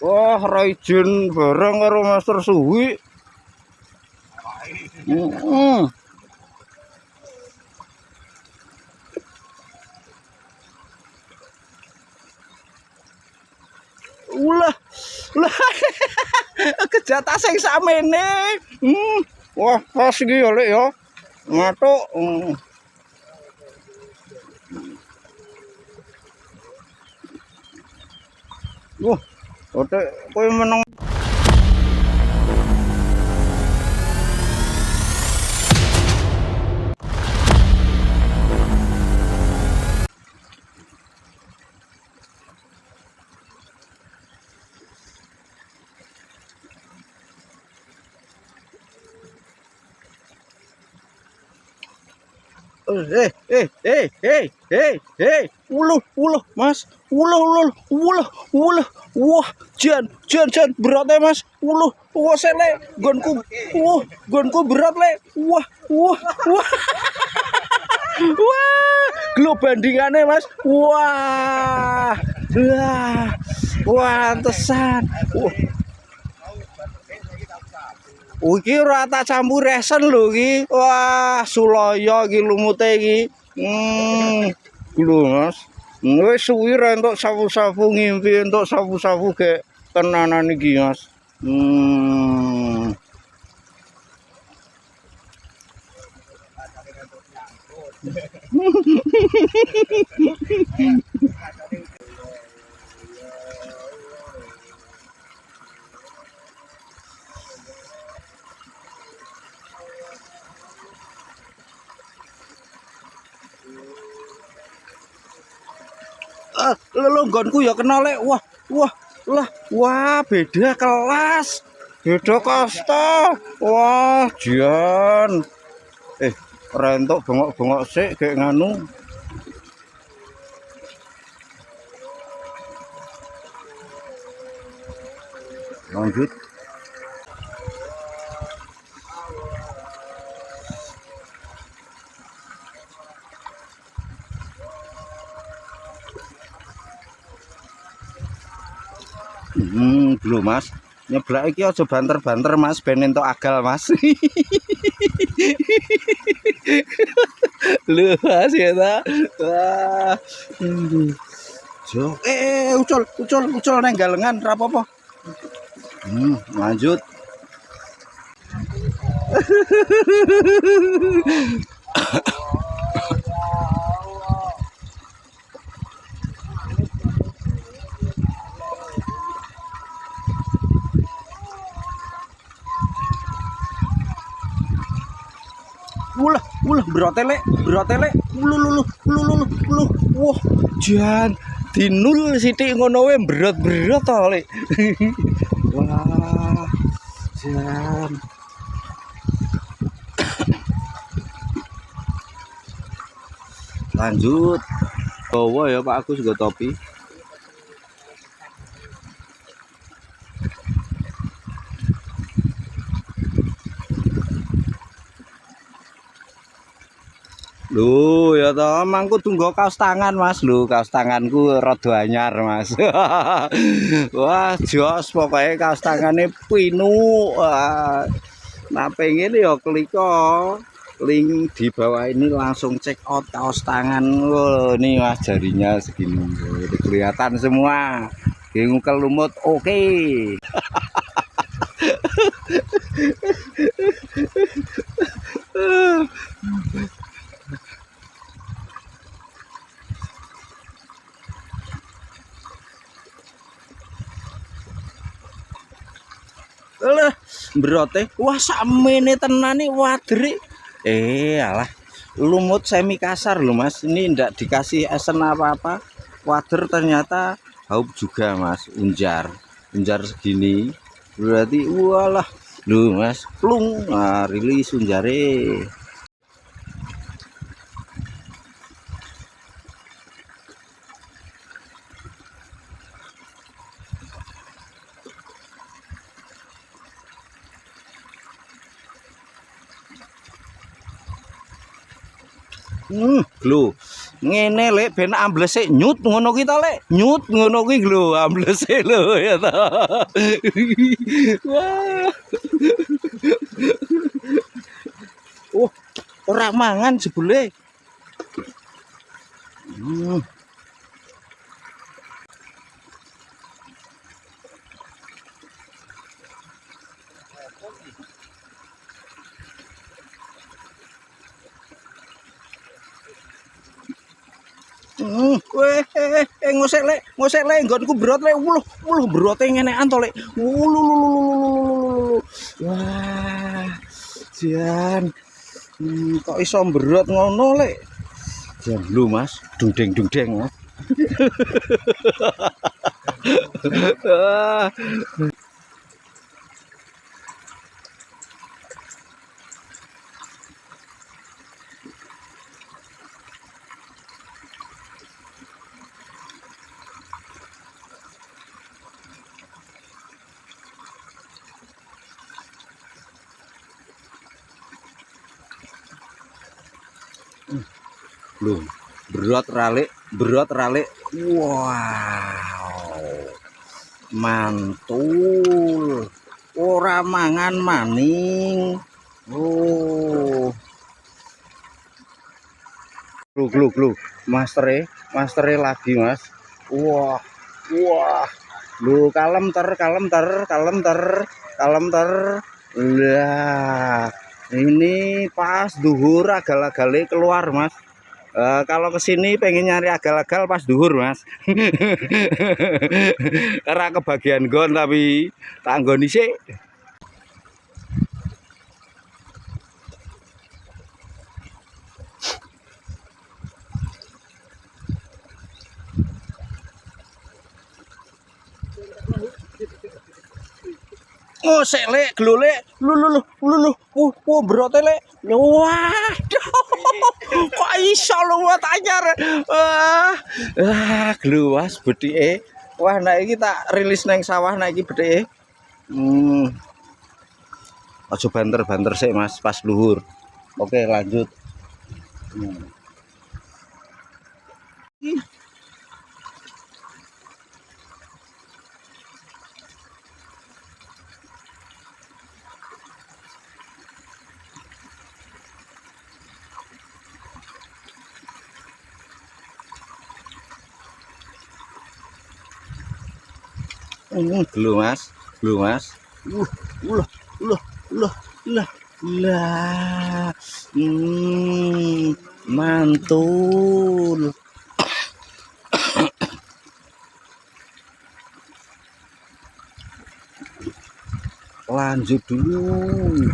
Wah, Raijin bareng karo Master Suwi. Ulah, ulah. Kejata sing samene. Wah, pas iki ya, Lek ya. Ngatuk. Wah, otek kowe meneng. Uluh, Mas. Uluh. Wah, jan beratnya, Mas. Wah, sele, gonku berat, Le. Wah. Wah, glo bandingannya, Mas. Wah, pantesan. Iki ora tak campur resen lho iki. Wah, sulaya iki lumute iki. Lho, Mas. Wis suwi ra entuk sapu-sapu ngimpi entuk sapu-sapu gek tenanan iki, Mas. Longgonku ya kena, Lek. Wah, beda kelas. Beda kasta. Wah, jan. Rentok bengok-bengok sik kayak nganu. Lanjut. Belum, Mas. Nyeblak iki aja banter-banter, Mas, ben entuk agal, Mas. Lho, Mas ya ta. Wah. Jo, ucul nang galengan ra apa-apa. Lanjut. Ulah berotele. Wah, jan dinul sithik ngono wae berat to, Lek. Wah, jan. Lanjut. Bawa ya Pak Agus nggo topi. Lho ya toh mangku tunggu kaos tangan, Mas. Lho kaos tanganku rada anyar, Mas. Wah, jos pokoknya kaos tangannya pinu. Nah pengen ya kliko link di bawah ini langsung check out kaos tangan. Wah, ini Mas jarinya segini. Udah kelihatan semua. Ngukel lumut oke. Berote, wah samene tenan nih wadri. Alah, lumut semi kasar loh, Mas. Ini ndak dikasih esen apa-apa. Wader ternyata haup juga, Mas. Unjar segini. Berarti walah, loh Mas, plung, rilis unjare. Glow ngene lek ben amblese nyut ngono ki to lek nyut ngono ki lho amblese lho ya ta. Wah. Oh, ora mangan jebule. Ngosek lek nggonku brot lek wuluh brote ngenekan to lek. Wah. Jan. Kok iso mberot ngono lek. Jan lho Mas, dungdeng Mas. Lho, berot ralik. Wow. Mantul. Ora mangan maning. Oh. Glu. Mastere lagi, Mas. Wah. Lho, kalem ter. Lah, ini pas duhur agal-agale keluar, Mas. Kalau kesini pengen nyari agal-agal pas duhur Mas. Karena kebagian gon tapi tak nggoni sih. Oh sek lek glolek lu berote lek. Waduh. Kok iso lu anyar. Gluwas bedhike. Wah nek iki tak rilis nang sawah nek iki bedhike. Aja banter sik Mas pas luhur. Oke lanjut. Glu Mas. Lah. Mantul. Lanjut dulu.